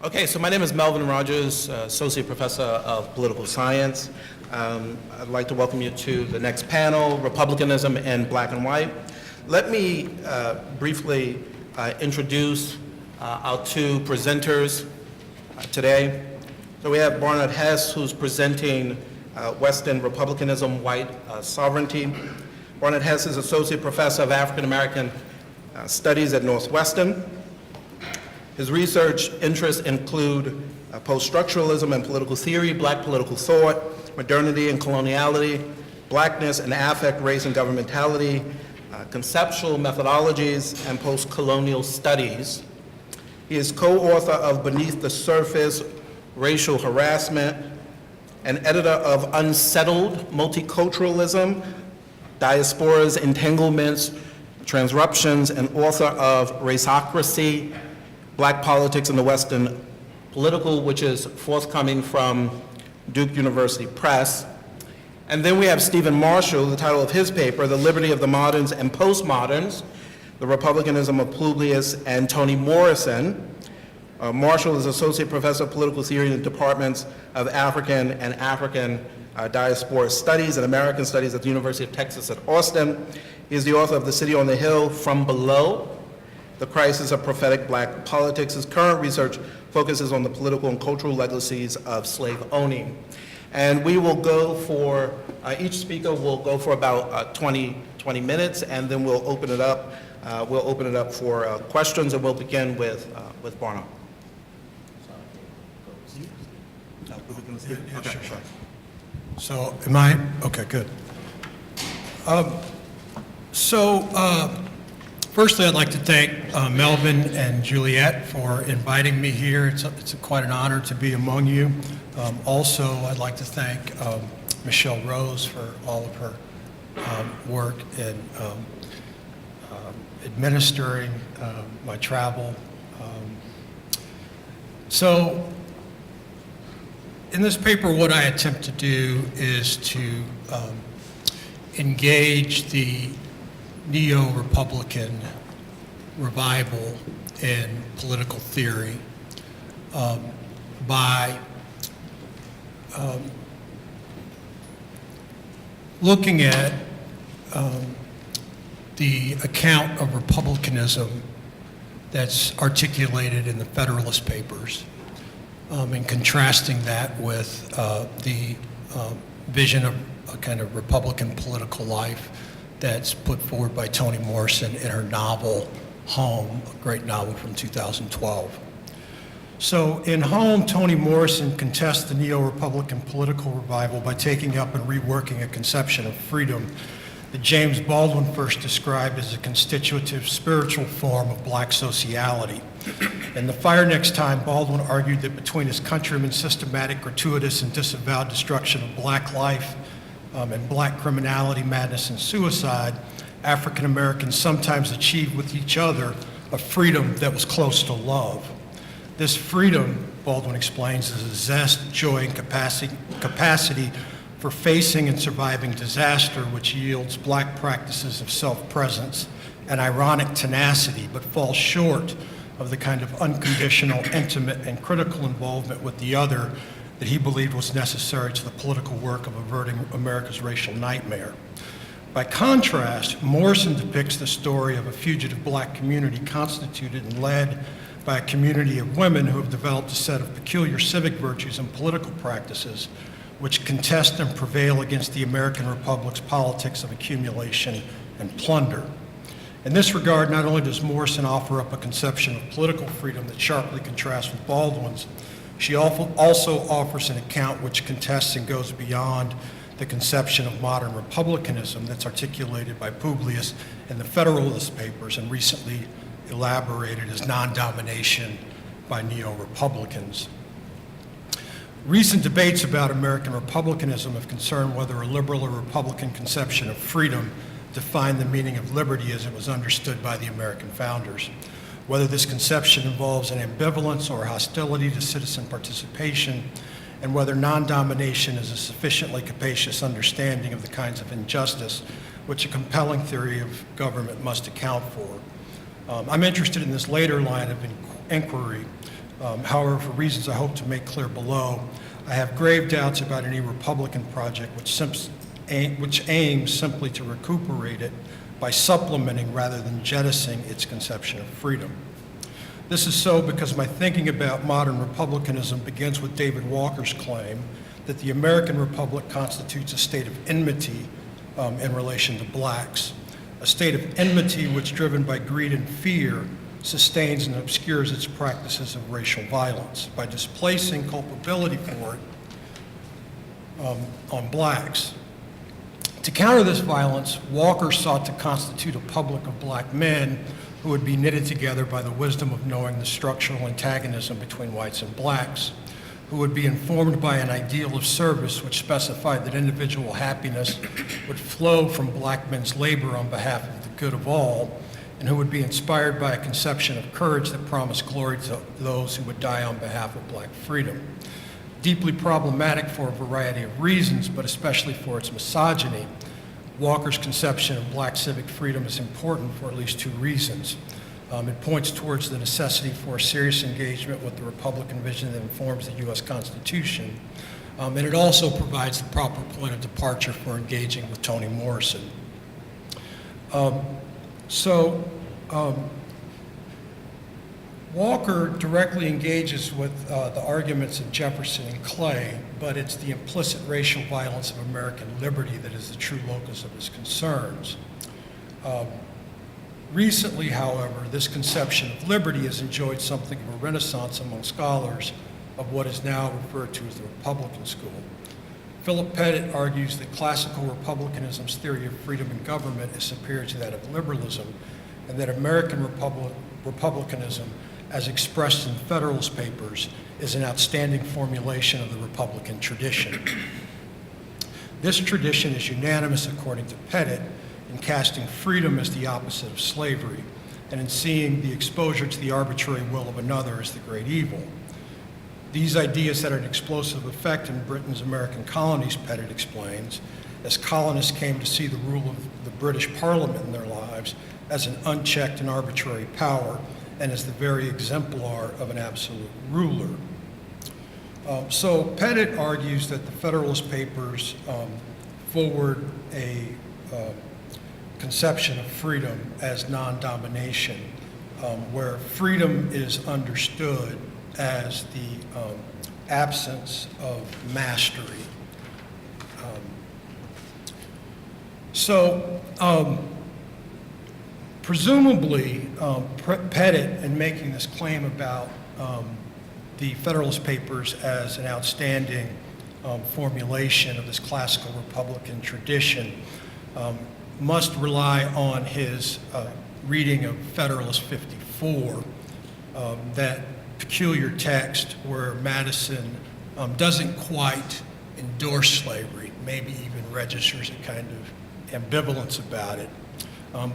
Okay, so my name is Melvin Rogers, Associate Professor of Political Science. I'd like to welcome you to the next panel, Republicanism in Black and White. Let me briefly introduce our two presenters today. So we have Barnor Hesse, who's presenting Western Republicanism, White Sovereignty. Barnor Hesse is Associate Professor of African American Studies at Northwestern. His research interests include post-structuralism and political theory, Black political thought, modernity and coloniality, Blackness and affect, race and governmentality, conceptual methodologies, and post-colonial studies. He is co-author of Beneath the Surface, Racial Harassment, and editor of Unsettled Multiculturalism, Diaspora's Entanglements, Transruptions, and author of Raceocracy, Black Politics in the Western Political, which is forthcoming from Duke University Press. And then we have Stephen Marshall, the title of his paper, The Liberty of the Moderns and Postmoderns, The Republicanism of Publius and Toni Morrison. Marshall is Associate Professor of Political Theory in the Departments of African and African Diaspora Studies and American Studies at the University of Texas at Austin. He is the author of The City on the Hill, From Below, The Crisis of Prophetic Black Politics. His current research focuses on the political and cultural legacies of slave owning. And we will go for, each speaker will go for about 20 minutes, and then we'll open it up. For questions, and we'll begin with Barnor. Yeah, sure. So, am I? Okay, good. Firstly, I'd like to thank Melvin and Juliet for inviting me here. It's quite an honor to be among you. Also, I'd like to thank Michelle Rose for all of her work in administering my travel. So, in this paper, what I attempt to do is to engage the neo-Republican revival in political theory by looking at the account of republicanism that's articulated in the Federalist Papers and contrasting that with the vision of a kind of Republican political life that's put forward by Toni Morrison in her novel, Home, a great novel from 2012. So in Home, Toni Morrison contests the neo-Republican political revival by taking up and reworking a conception of freedom that James Baldwin first described as a constitutive spiritual form of Black sociality. In The Fire Next Time, Baldwin argued that between his countrymen's systematic, gratuitous, and disavowed destruction of Black life and Black criminality, madness, and suicide, African Americans sometimes achieved with each other a freedom that was close to love. This freedom, Baldwin explains, is a zest, joy, and capacity for facing and surviving disaster, which yields Black practices of self-presence and ironic tenacity, but falls short of the kind of unconditional, intimate, and critical involvement with the other that he believed was necessary to the political work of averting America's racial nightmare. By contrast, Morrison depicts the story of a fugitive Black community constituted and led by a community of women who have developed a set of peculiar civic virtues and political practices which contest and prevail against the American Republic's politics of accumulation and plunder. In this regard, not only does Morrison offer up a conception of political freedom that sharply contrasts with Baldwin's, she also offers an account which contests and goes beyond the conception of modern republicanism that's articulated by Publius in the Federalist Papers and recently elaborated as non-domination by neo-Republicans. Recent debates about American republicanism have concerned whether a liberal or Republican conception of freedom defined the meaning of liberty as it was understood by the American founders. Whether this conception involves an ambivalence or hostility to citizen participation, and whether non-domination is a sufficiently capacious understanding of the kinds of injustice which a compelling theory of government must account for. I'm interested in this later line of inquiry However, for reasons I hope to make clear below, I have grave doubts about any Republican project which aims simply to recuperate it by supplementing rather than jettisoning its conception of freedom. This is so because my thinking about modern republicanism begins with David Walker's claim that the American Republic constitutes a state of enmity in relation to blacks, a state of enmity which, driven by greed and fear, sustains and obscures its practices of racial violence by displacing culpability for it on blacks. To counter this violence, Walker sought to constitute a public of black men who would be knitted together by the wisdom of knowing the structural antagonism between whites and blacks, who would be informed by an ideal of service which specified that individual happiness would flow from black men's labor on behalf of the good of all, and who would be inspired by a conception of courage that promised glory to those who would die on behalf of black freedom. Deeply problematic for a variety of reasons, but especially for its misogyny, Walker's conception of black civic freedom is important for at least two reasons. It points towards the necessity for a serious engagement with the Republican vision that informs the U.S. Constitution, and it also provides the proper point of departure for engaging with Toni Morrison. Walker directly engages with the arguments of Jefferson and Clay, but it's the implicit racial violence of American liberty that is the true locus of his concerns. Recently, however, this conception of liberty has enjoyed something of a renaissance among scholars of what is now referred to as the Republican school. Philip Pettit argues that classical republicanism's theory of freedom in government is superior to that of liberalism, and that American republicanism, as expressed in the Federalist Papers, is an outstanding formulation of the Republican tradition. This tradition is unanimous, according to Pettit, in casting freedom as the opposite of slavery, and in seeing the exposure to the arbitrary will of another as the great evil. These ideas had an explosive effect in Britain's American colonies, Pettit explains, as colonists came to see the rule of the British Parliament in their lives as an unchecked and arbitrary power, and as the very exemplar of an absolute ruler. So Pettit argues that the Federalist Papers forward a conception of freedom as non-domination, where freedom is understood as the absence of mastery. Presumably, Pettit, in making this claim about the Federalist Papers as an outstanding formulation of this classical Republican tradition, must rely on his reading of Federalist 54, that peculiar text where Madison doesn't quite endorse slavery, maybe even registers a kind of ambivalence about it,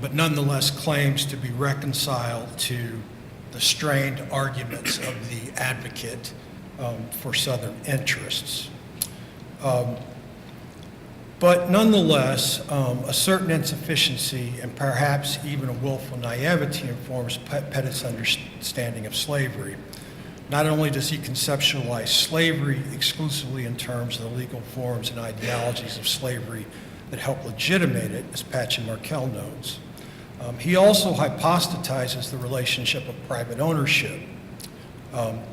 but nonetheless claims to be reconciled to the strained arguments of the advocate for Southern interests. But nonetheless, a certain insufficiency and perhaps even a willful naivety informs Pettit's understanding of slavery. Not only does he conceptualize slavery exclusively in terms of the legal forms and ideologies of slavery that help legitimate it, as Patchen Markell notes, he also hypostatizes the relationship of private ownership.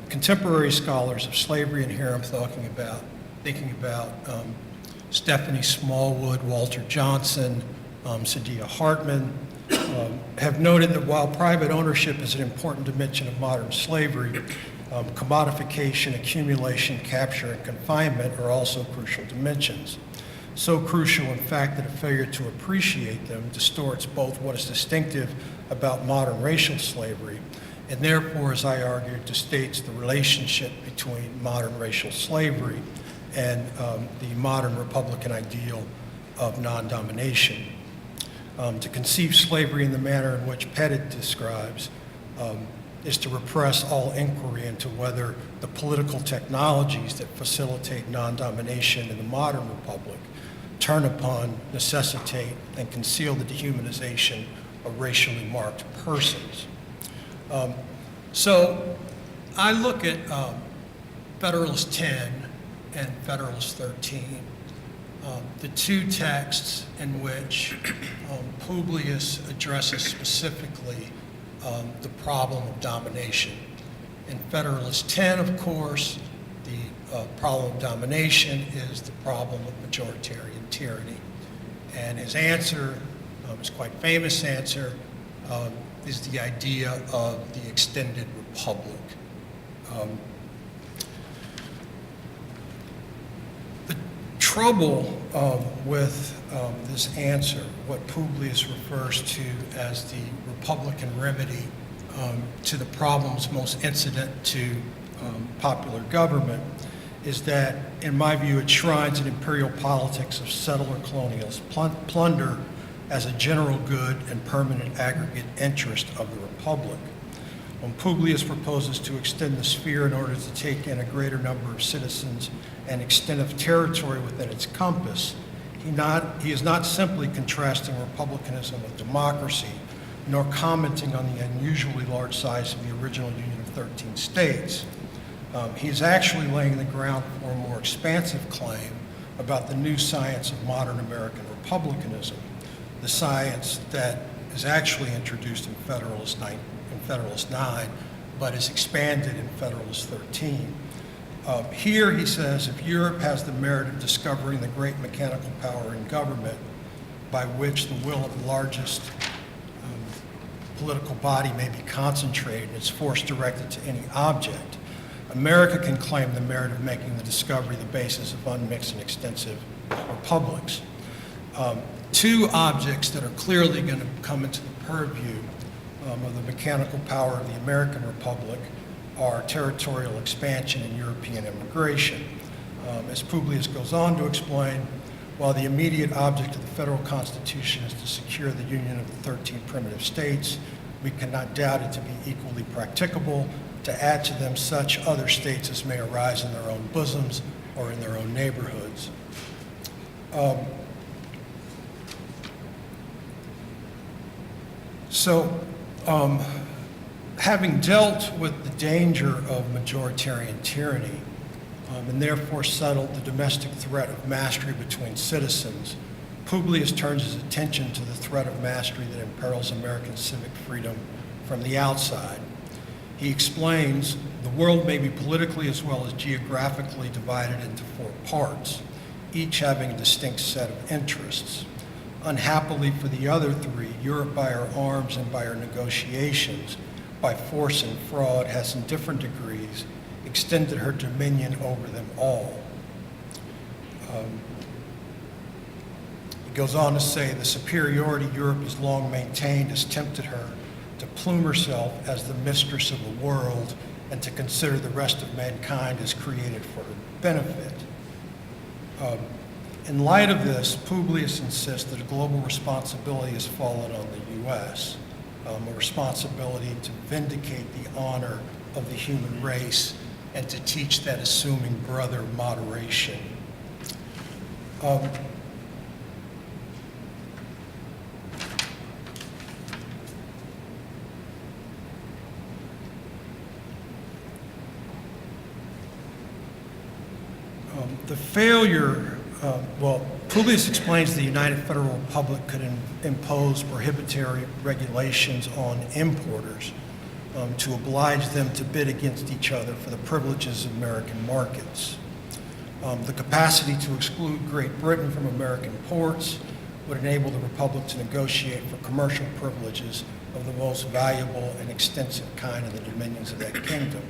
Contemporary scholars of slavery, and here I'm thinking about Stephanie Smallwood, Walter Johnson, Sadia Hartman, have noted that while private ownership is an important dimension of modern slavery, commodification, accumulation, capture, and confinement are also crucial dimensions. So crucial, in fact, that a failure to appreciate them distorts both what is distinctive about modern racial slavery and therefore, as I argued, distorts the relationship between modern racial slavery and the modern Republican ideal of non-domination. To conceive slavery in the manner in which Pettit describes is to repress all inquiry into whether the political technologies that facilitate non-domination in the modern republic turn upon, necessitate, and conceal the dehumanization of racially marked persons. I look at Federalist 10 and Federalist 13, the two texts in which Publius addresses specifically the problem of domination. In Federalist 10, of course, the problem of domination is the problem of majoritarian tyranny. And his answer, his quite famous answer, is the idea of the extended republic. The trouble with this answer, what Publius refers to as the Republican remedy to the problems most incident to popular government, is that, in my view, it shrines an imperial politics of settler colonials, plunder as a general good and permanent aggregate interest of the republic. When Publius proposes to extend the sphere in order to take in a greater number of citizens and extent of territory within its compass, he is not simply contrasting republicanism with democracy, nor commenting on the unusually large size of the original Union of 13 states. He is actually laying the ground for a more expansive claim about the new science of modern American republicanism, the science that is actually introduced in Federalist 9, but is expanded in Federalist 13. Here he says, if Europe has the merit of discovering the great mechanical power in government by which the will of the largest political body may be concentrated and its force directed to any object, America can claim the merit of making the discovery the basis of unmixed and extensive republics. Two objects that are clearly going to come into the purview of the mechanical power of the American Republic are territorial expansion and European immigration. As Publius goes on to explain, while the immediate object of the federal Constitution is to secure the union of the 13 primitive states, we cannot doubt it to be equally practicable to add to them such other states as may arise in their own bosoms or in their own neighborhoods. Having dealt with the danger of majoritarian tyranny and therefore settled the domestic threat of mastery between citizens, Publius turns his attention to the threat of mastery that imperils American civic freedom from the outside. He explains the world may be politically as well as geographically divided into four parts, each having a distinct set of interests. Unhappily for the other three, Europe by her arms and by her negotiations, by force and fraud, has in different degrees extended her dominion over them all. He goes on to say the superiority Europe has long maintained has tempted her to plume herself as the mistress of the world and to consider the rest of mankind as created for her benefit. In light of this, Publius insists that a global responsibility has fallen on the U.S., a responsibility to vindicate the honor of the human race and to teach that assuming brother moderation. The failure, Publius explains the United Federal Republic could impose prohibitory regulations on importers to oblige them to bid against each other for the privileges of American markets. The capacity to exclude Great Britain from American ports would enable the Republic to negotiate for commercial privileges of the most valuable and extensive kind in the dominions of that kingdom.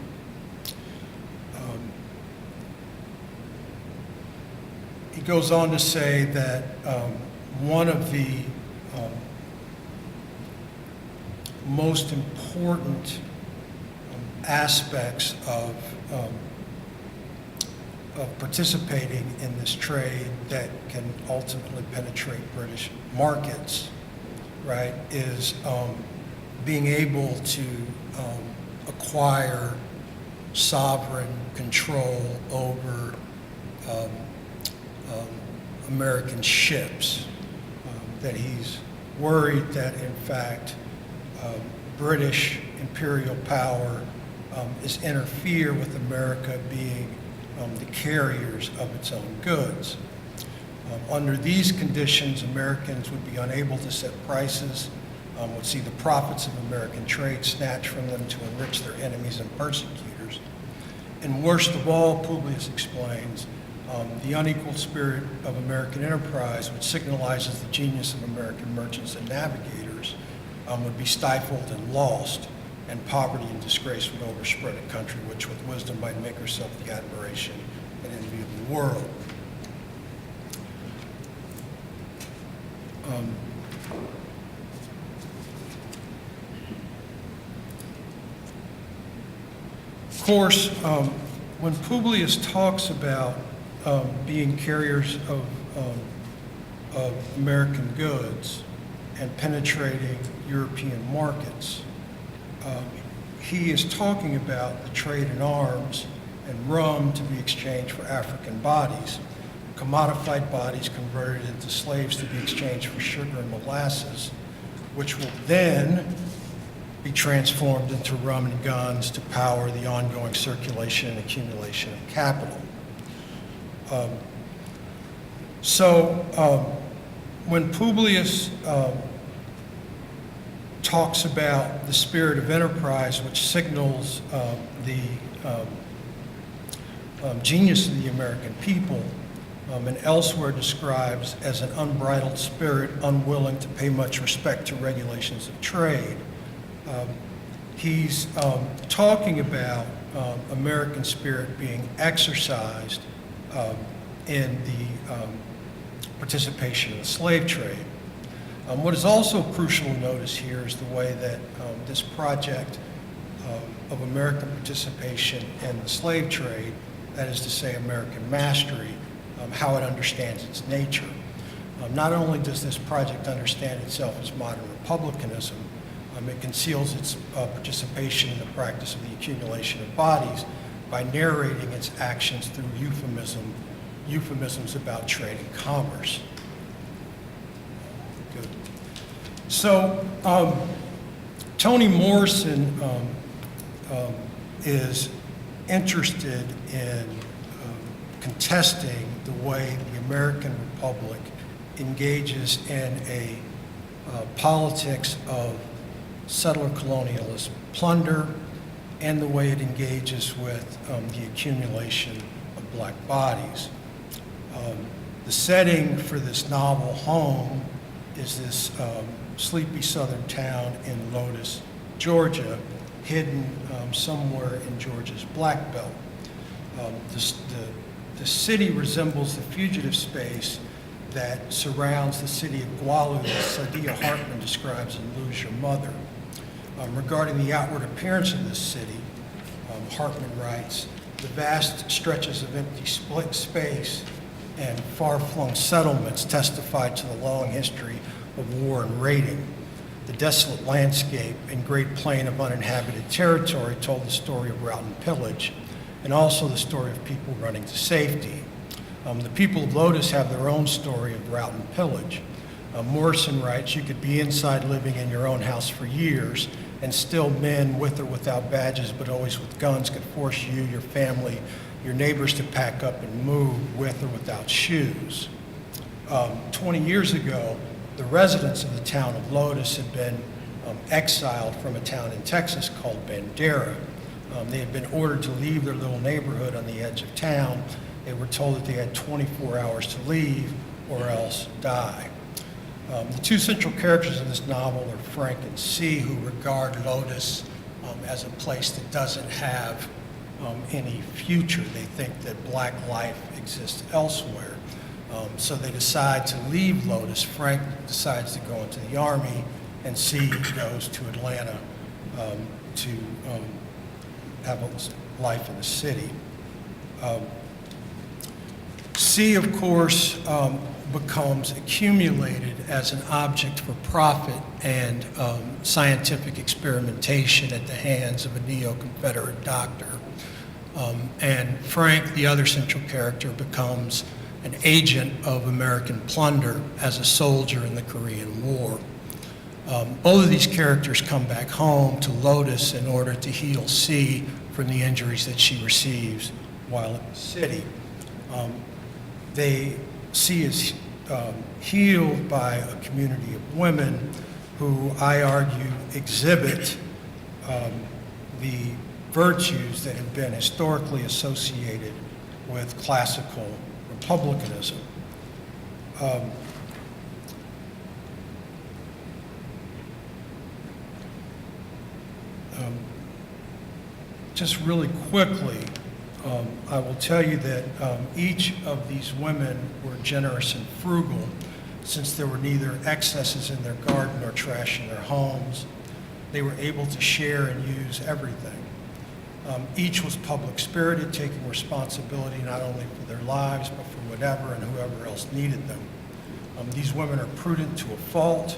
He goes on to say that one of the most important aspects of participating in this trade that can ultimately penetrate British markets, right, is being able to acquire sovereign control over American ships, that he's worried that, in fact, British imperial power is interfere with America being the carriers of its own goods. Under these conditions, Americans would be unable to set prices, would see the profits of American trade snatched from them to enrich their enemies and persecutors. And worst of all, Publius explains, the unequal spirit of American enterprise, which signalizes the genius of American merchants and navigators, would be stifled and lost, and poverty and disgrace would overspread a country which with wisdom might make herself the admiration and envy of the world. Of course, when Publius talks about being carriers of American goods and penetrating European markets, he is talking about the trade in arms and rum to be exchanged for African bodies, commodified bodies converted into slaves to be exchanged for sugar and molasses, which will then be transformed into rum and guns to power the ongoing circulation and accumulation of capital. When Publius talks about the spirit of enterprise, which signals the genius of the American people, and elsewhere describes as an unbridled spirit unwilling to pay much respect to regulations of trade, he's talking about American spirit being exercised in the participation in the slave trade. What is also crucial to notice here is the way that this project of American participation in the slave trade, that is to say American mastery, how it understands its nature. Not only does this project understand itself as modern republicanism, it conceals its participation in the practice of the accumulation of bodies by narrating its actions through euphemisms about trade and commerce. Good. So, Toni Morrison is interested in contesting the way the American Republic engages in a politics of settler colonialist plunder and the way it engages with the accumulation of black bodies. The setting for this novel home is this sleepy southern town in Lotus, Georgia, hidden somewhere in Georgia's Black Belt. The city resembles the fugitive space that surrounds the city of Gwalu that Saidiya Hartman describes in Lose Your Mother. Regarding the outward appearance of this city, Hartman writes, the vast stretches of empty split space and far-flung settlements testify to the long history of war and raiding. The desolate landscape and great plain of uninhabited territory told the story of rout and pillage, and also the story of people running to safety. The people of Lotus have their own story of rout and pillage. Morrison writes, you could be inside living in your own house for years, and still men with or without badges, but always with guns, could force you, your family, your neighbors to pack up and move with or without shoes. 20 years ago, the residents of the town of Lotus had been exiled from a town in Texas called Bandera. They had been ordered to leave their little neighborhood on the edge of town. They were told that they had 24 hours to leave or else die. The two central characters of this novel are Frank and C, who regard Lotus as a place that doesn't have any future. They think that black life exists elsewhere. So they decide to leave Lotus. Frank decides to go into the Army, and C goes to Atlanta to have a life in the city. C, of course, becomes accumulated as an object for profit and scientific experimentation at the hands of a neo-Confederate doctor. And Frank, the other central character, becomes an agent of American plunder as a soldier in the Korean War. Both of these characters come back home to Lotus in order to heal C from the injuries that she receives while in the city. They see as healed by a community of women who, I argue, exhibit the virtues that have been historically associated with classical republicanism. Just really quickly, I will tell you that each of these women were generous and frugal, since there were neither excesses in their garden nor trash in their homes. They were able to share and use everything. Each was public-spirited, taking responsibility not only for their lives, but for whatever and whoever else needed them. These women are prudent to a fault.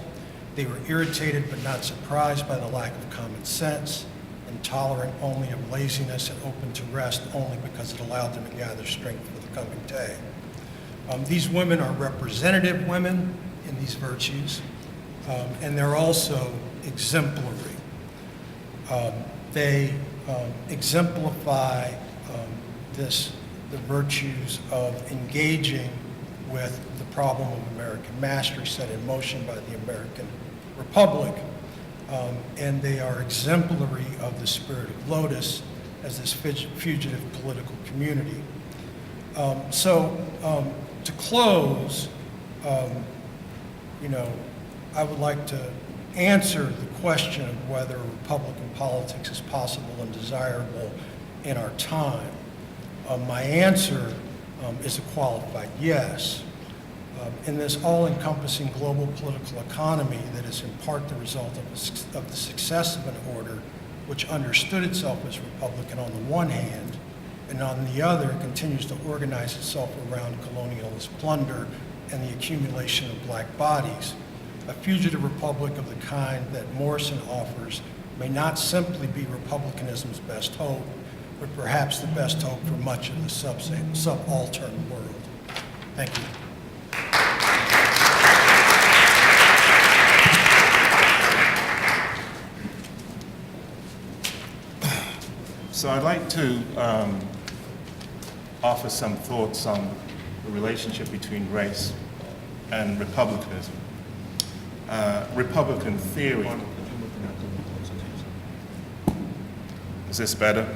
They were irritated but not surprised by the lack of common sense, intolerant only of laziness and open to rest only because it allowed them to gather strength for the coming day. These women are representative women in these virtues, and they're also exemplary. They exemplify the virtues of engaging with the problem of American mastery set in motion by the American Republic. And they are exemplary of the spirit of Lotus as this fugitive political community. To close, I would like to answer the question of whether Republican politics is possible and desirable in our time. My answer is a qualified yes. In this all-encompassing global political economy that is in part the result of the success of an order which understood itself as Republican on the one hand, and on the other continues to organize itself around colonialist plunder and the accumulation of black bodies, a fugitive republic of the kind that Morrison offers may not simply be Republicanism's best hope, but perhaps the best hope for much of the subaltern world. Thank you. So I'd like to offer some thoughts on the relationship between race and republicanism. Republican theory. Is this better?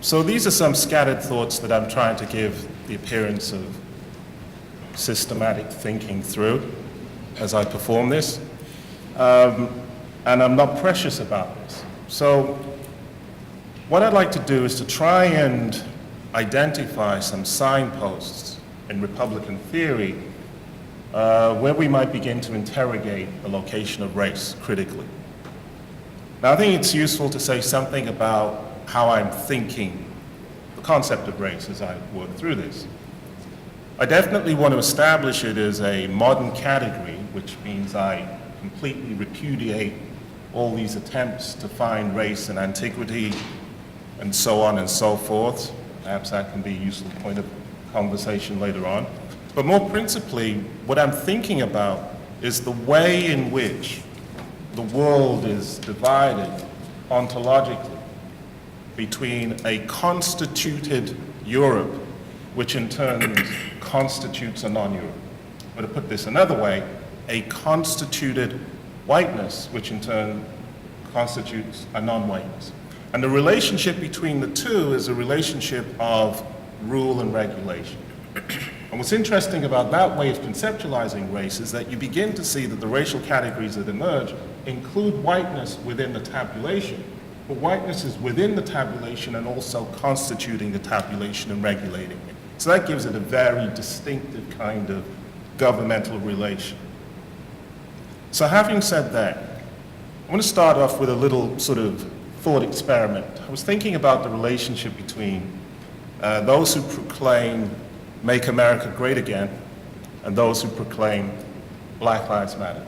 So these are some scattered thoughts that I'm trying to give the appearance of systematic thinking through as I perform this. And I'm not precious about this. So what I'd like to do is to try and identify some signposts in Republican theory where we might begin to interrogate the location of race critically. Now, I think it's useful to say something about how I'm thinking the concept of race as I work through this. I definitely want to establish it as a modern category, which means I completely repudiate all these attempts to find race in antiquity and so on and so forth. Perhaps that can be a useful point of conversation later on. But more principally, what I'm thinking about is the way in which the world is divided ontologically between a constituted Europe, which in turn constitutes a non-Europe. Or to put this another way, a constituted whiteness, which in turn constitutes a non-whiteness. And the relationship between the two is a relationship of rule and regulation. And what's interesting about that way of conceptualizing race is that you begin to see that the racial categories that emerge include whiteness within the tabulation, but whiteness is within the tabulation and also constituting the tabulation and regulating it. So that gives it a very distinctive kind of governmental relation. So having said that, I want to start off with a little sort of thought experiment. I was thinking about the relationship between those who proclaim Make America Great Again and those who proclaim Black Lives Matter.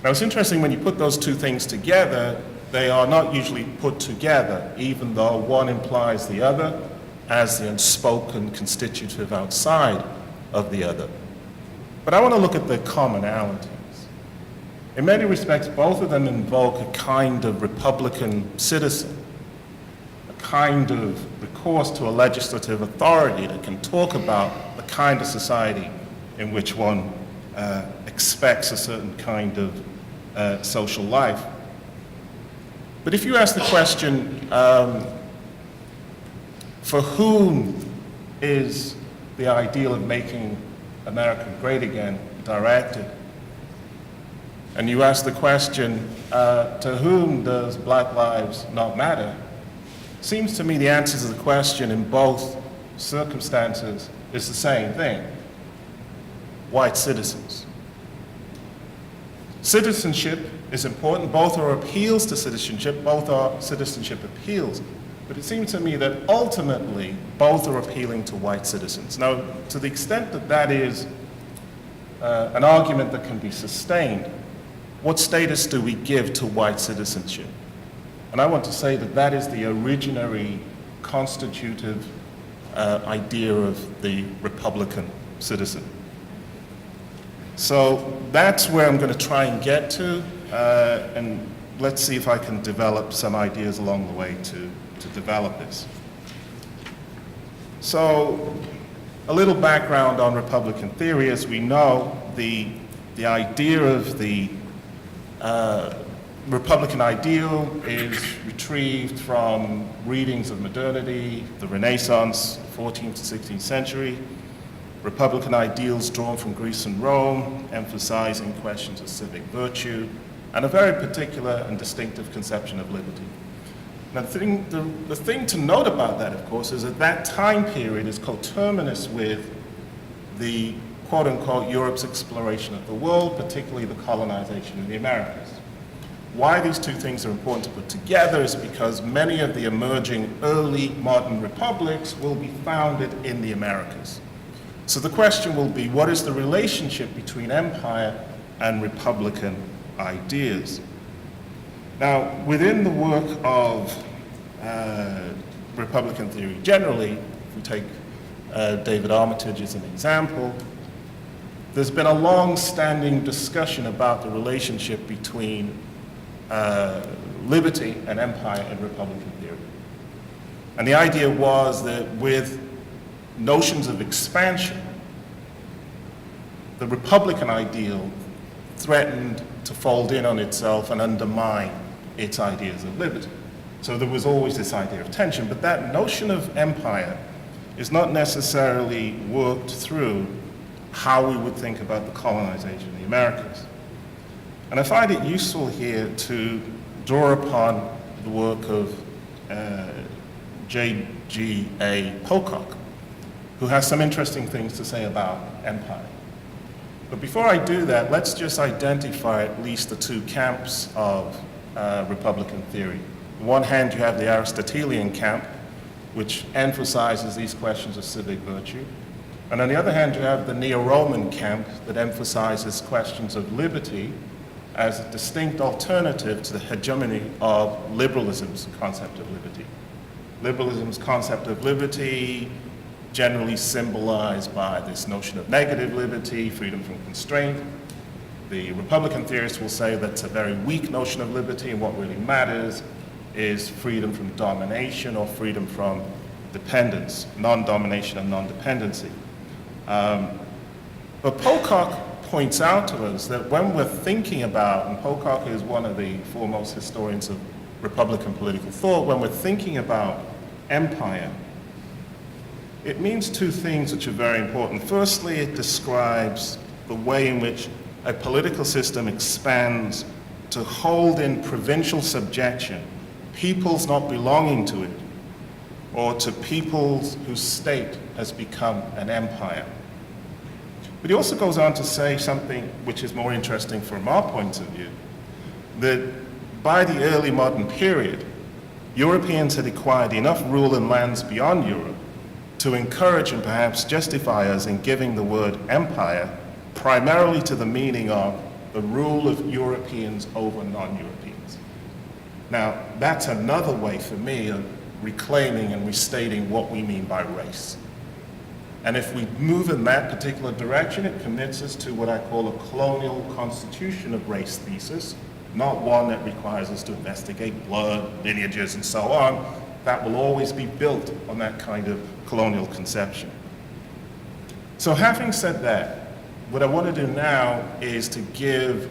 Now it's interesting when you put those two things together, they are not usually put together, even though one implies the other as the unspoken constitutive outside of the other. But I want to look at the commonalities. In many respects, both of them invoke a kind of Republican citizen, a kind of recourse to a legislative authority that can talk about the kind of society in which one expects a certain kind of social life. But if you ask the question, for whom is the ideal of making America great again directed? And you ask the question, to whom does Black lives not matter? Seems to me the answer to the question in both circumstances is the same thing: white citizens. Citizenship is important. Both are appeals to citizenship, both are citizenship appeals. But it seems to me that ultimately both are appealing to white citizens. Now, to the extent that that is an argument that can be sustained, what status do we give to white citizenship? And I want to say that that is the originary constitutive idea of the Republican citizen. So that's where I'm going to try and get to, and let's see if I can develop some ideas along the way to develop this. So a little background on Republican theory. As we know, the idea of the Republican ideal is retrieved from readings of modernity, the Renaissance, 14th to 16th century. Republican ideals drawn from Greece and Rome, emphasizing questions of civic virtue, and a very particular and distinctive conception of liberty. Now, the thing to note about that, of course, is that that time period is coterminous with the quote-unquote Europe's exploration of the world, particularly the colonization of the Americas. Why these two things are important to put together is because many of the emerging early modern republics will be founded in the Americas. So the question will be, what is the relationship between empire and Republican ideas? Now, within the work of Republican theory generally, if we take David Armitage as an example, there's been a long-standing discussion about the relationship between liberty and empire in Republican theory. And the idea was that with notions of expansion, the Republican ideal threatened to fold in on itself and undermine its ideas of liberty. So there was always this idea of tension, but that notion of empire is not necessarily worked through how we would think about the colonization of the Americas. And I find it useful here to draw upon the work of J.G.A. Pocock, who has some interesting things to say about empire. But before I do that, let's just identify at least the two camps of Republican theory. On one hand, you have the Aristotelian camp, which emphasizes these questions of civic virtue. And on the other hand, you have the Neo-Roman camp that emphasizes questions of liberty as a distinct alternative to the hegemony of liberalism's concept of liberty. Liberalism's concept of liberty generally symbolized by this notion of negative liberty, freedom from constraint. The Republican theorists will say that's a very weak notion of liberty, and what really matters is freedom from domination or freedom from dependence, non-domination and non-dependency. But Pocock points out to us that when we're thinking about, and Pocock is one of the foremost historians of Republican political thought, when we're thinking about empire, it means two things which are very important. Firstly, it describes the way in which a political system expands to hold in provincial subjection peoples not belonging to it, or to peoples whose state has become an empire. But he also goes on to say something which is more interesting from our point of view, that by the early modern period, Europeans had acquired enough rule in lands beyond Europe to encourage and perhaps justify us in giving the word empire primarily to the meaning of the rule of Europeans over non-Europeans. Now, that's another way for me of reclaiming and restating what we mean by race. And if we move in that particular direction, it commits us to what I call a colonial constitution of race thesis, not one that requires us to investigate blood, lineages, and so on. That will always be built on that kind of colonial conception. So having said that, what I want to do now is to give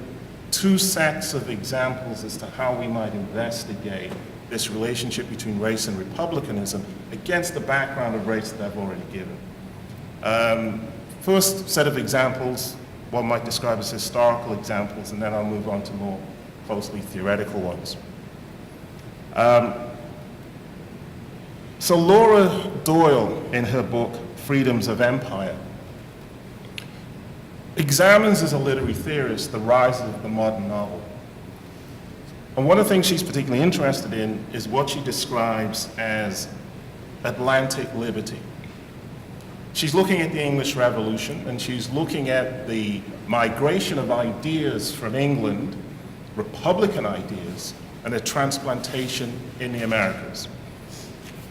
two sets of examples as to how we might investigate this relationship between race and republicanism against the background of race that I've already given. First set of examples, one might describe as historical examples, and then I'll move on to more closely theoretical ones. So Laura Doyle, in her book, Freedoms of Empire, examines as a literary theorist the rise of the modern novel. And one of the things she's particularly interested in is what she describes as Atlantic liberty. She's looking at the English Revolution, and she's looking at the migration of ideas from England, Republican ideas, and their transplantation in the Americas.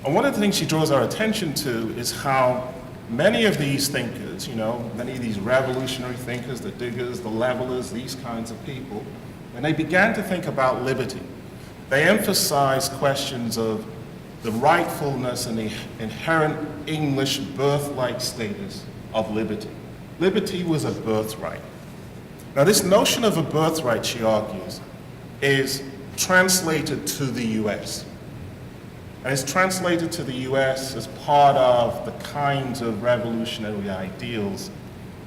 And one of the things she draws our attention to is how many of these thinkers, many of these revolutionary thinkers, the diggers, the levelers, these kinds of people, when they began to think about liberty, they emphasized questions of the rightfulness and the inherent English birth-like status of liberty. Liberty was a birthright. Now, this notion of a birthright, she argues, is translated to the US. And it's translated to the US as part of the kinds of revolutionary ideals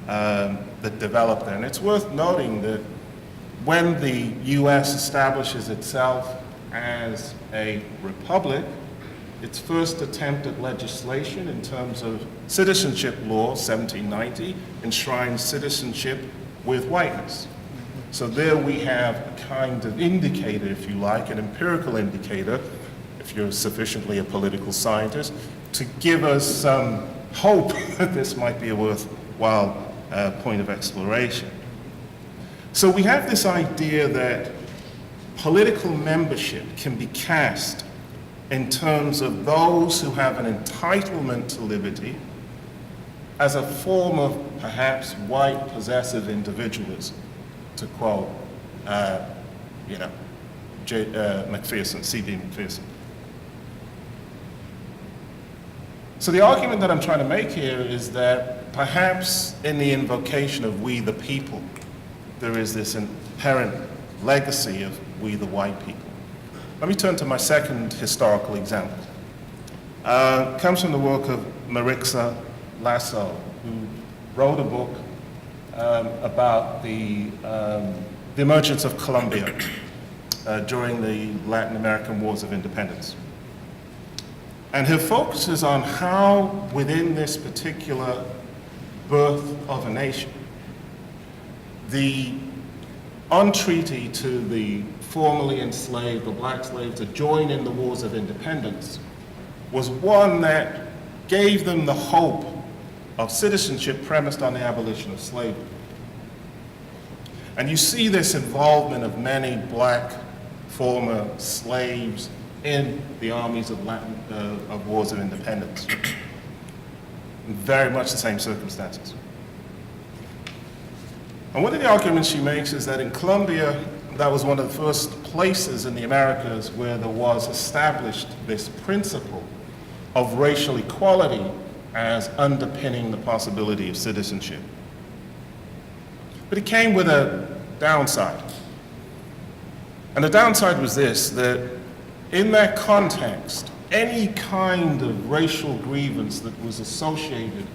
that developed there. And it's worth noting that when the US establishes itself as a republic, its first attempt at legislation in terms of citizenship law, 1790, enshrines citizenship with whiteness. So there we have a kind of indicator, if you like, an empirical indicator, if you're sufficiently a political scientist, to give us some hope that this might be a worthwhile point of exploration. So we have this idea that political membership can be cast in terms of those who have an entitlement to liberty as a form of perhaps white possessive individualism, to quote, McPherson, C.B. McPherson. So the argument that I'm trying to make here is that perhaps in the invocation of we the people, there is this inherent legacy of we the white people. Let me turn to my second historical example. It comes from the work of Marixa Lasso, who wrote a book about the emergence of Colombia during the Latin American Wars of Independence. And her focus is on how, within this particular birth of a nation, the entreaty to the formerly enslaved or black slaves to join in the wars of independence was one that gave them the hope of citizenship premised on the abolition of slavery. And you see this involvement of many black former slaves in the armies of wars of independence. In very much the same circumstances. And one of the arguments she makes is that in Colombia, that was one of the first places in the Americas where there was established this principle of racial equality as underpinning the possibility of citizenship. But it came with a downside. And the downside was this, that in that context, any kind of racial grievance that was associated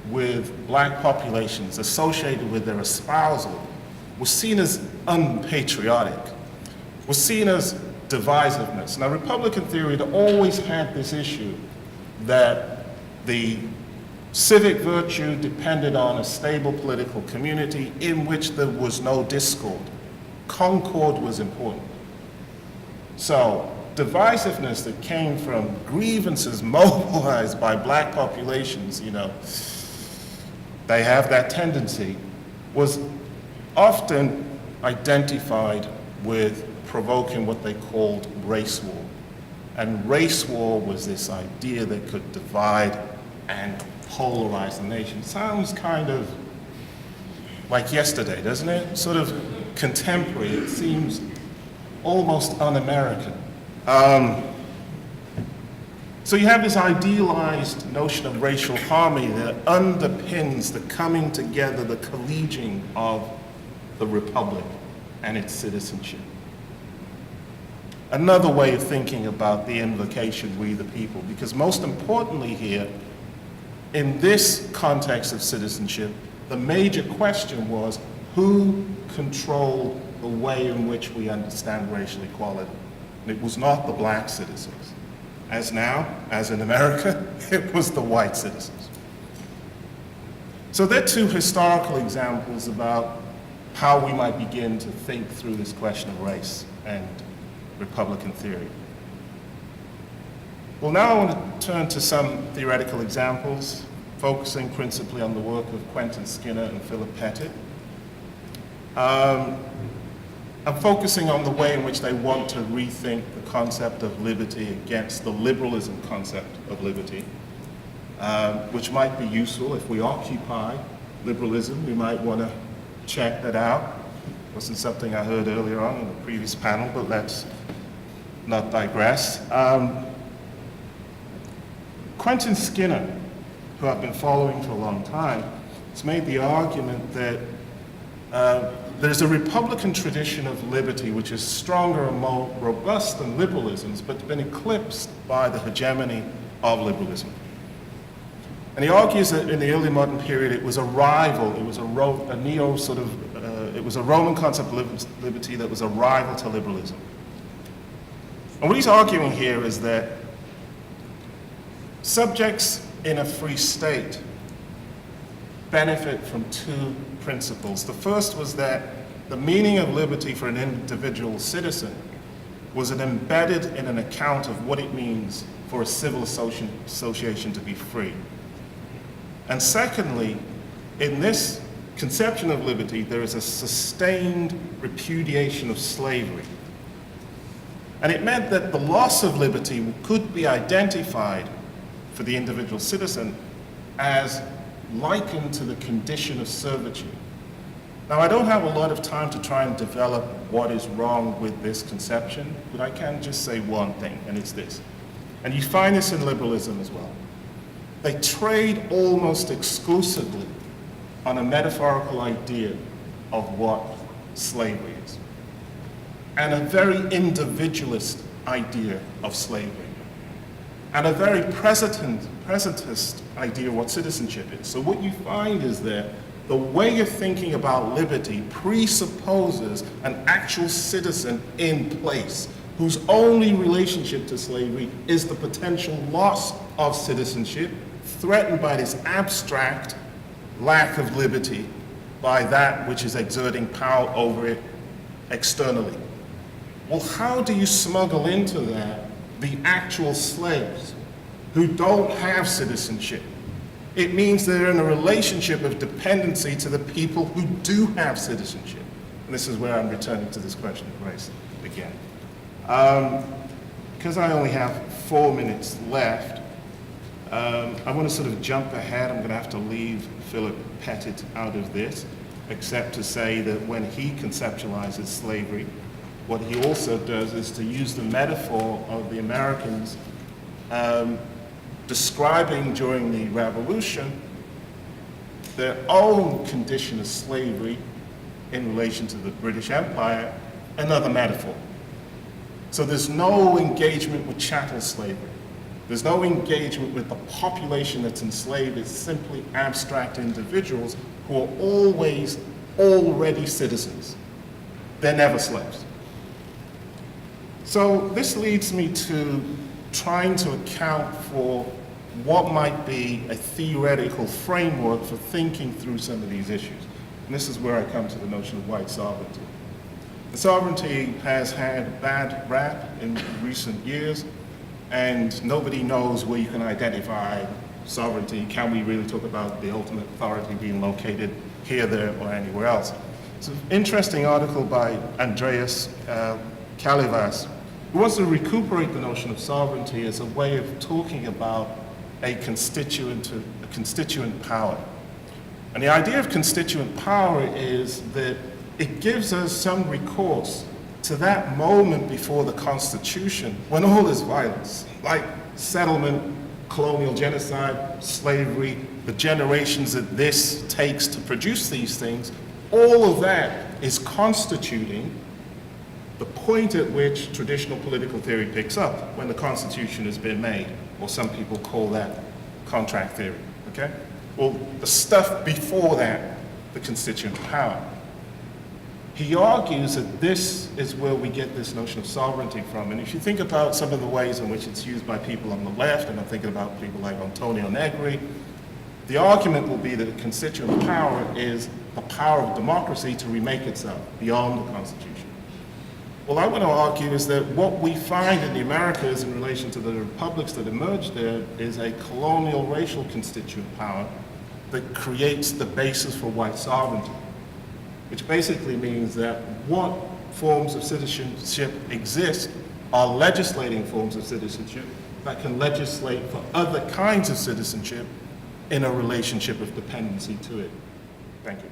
with black populations, associated with their espousal, was seen as unpatriotic, was seen as divisiveness. Now, Republican theory had always had this issue that the civic virtue depended on a stable political community in which there was no discord. Concord was important. So, divisiveness that came from grievances mobilized by black populations, they have that tendency, was often identified with provoking what they called race war. And race war was this idea that could divide and polarize the nation. Sounds kind of like yesterday, doesn't it? Sort of contemporary. It seems almost un-American. So you have this idealized notion of racial harmony that underpins the coming together, the collegiing of the republic and its citizenship. Another way of thinking about the invocation, we the people, because most importantly here, in this context of citizenship, the major question was who controlled the way in which we understand racial equality. And it was not the black citizens. As now, as in America, it was the white citizens. So there are two historical examples about how we might begin to think through this question of race and Republican theory. Well, now I want to turn to some theoretical examples, focusing principally on the work of Quentin Skinner and Philip Pettit. I'm focusing on the way in which they want to rethink the concept of liberty against the liberalism concept of liberty, which might be useful if we occupy liberalism. We might want to check that out. Wasn't something I heard earlier on in the previous panel, but let's not digress. Quentin Skinner, who I've been following for a long time, has made the argument that there's a Republican tradition of liberty which is stronger and more robust than liberalism's, but been eclipsed by the hegemony of liberalism. And he argues that in the early modern period it was a rival, it was a Roman concept of liberty that was a rival to liberalism. And what he's arguing here is that subjects in a free state benefit from two principles. The first was that the meaning of liberty for an individual citizen was embedded in an account of what it means for a civil association to be free. And secondly, in this conception of liberty, there is a sustained repudiation of slavery. And it meant that the loss of liberty could be identified for the individual citizen as likened to the condition of servitude. Now, I don't have a lot of time to try and develop what is wrong with this conception, but I can just say one thing, and it's this. And you find this in liberalism as well. They trade almost exclusively on a metaphorical idea of what slavery is, and a very individualist idea of slavery, and a very presentist idea of what citizenship is. So what you find is that the way of thinking about liberty presupposes an actual citizen in place whose only relationship to slavery is the potential loss of citizenship threatened by this abstract lack of liberty by that which is exerting power over it externally. Well, how do you smuggle into that the actual slaves who don't have citizenship? It means they're in a relationship of dependency to the people who do have citizenship. And this is where I'm returning to this question of race again. Because I only have 4 minutes left, I want to sort of jump ahead. I'm going to have to leave Philip Pettit out of this, except to say that when he conceptualizes slavery, what he also does is to use the metaphor of the Americans describing during the Revolution their own condition of slavery in relation to the British Empire, another metaphor. So there's no engagement with chattel slavery. There's no engagement with the population that's enslaved. It's simply abstract individuals who are always already citizens. They're never slaves. So this leads me to trying to account for what might be a theoretical framework for thinking through some of these issues. And this is where I come to the notion of white sovereignty. The sovereignty has had a bad rap in recent years, and nobody knows where you can identify sovereignty. Can we really talk about the ultimate authority being located here, there, or anywhere else? It's an interesting article by Andreas Kalivas, who wants to recuperate the notion of sovereignty as a way of talking about a constituent power. And the idea of constituent power is that it gives us some recourse to that moment before the Constitution when all is violence, like settlement, colonial genocide, slavery, the generations that this takes to produce these things, all of that is constituting the point at which traditional political theory picks up when the Constitution has been made, or some people call that contract theory, okay? Well, the stuff before that, the constituent power. He argues that this is where we get this notion of sovereignty from. And if you think about some of the ways in which it's used by people on the left, and I'm thinking about people like Toni or Negri, the argument will be that a constituent power is the power of democracy to remake itself beyond the Constitution. Well, I want to argue is that what we find in the Americas in relation to the republics that emerged there is a colonial racial constituent power that creates the basis for white sovereignty, which basically means that what forms of citizenship exist are legislating forms of citizenship that can legislate for other kinds of citizenship in a relationship of dependency to it. Thank you.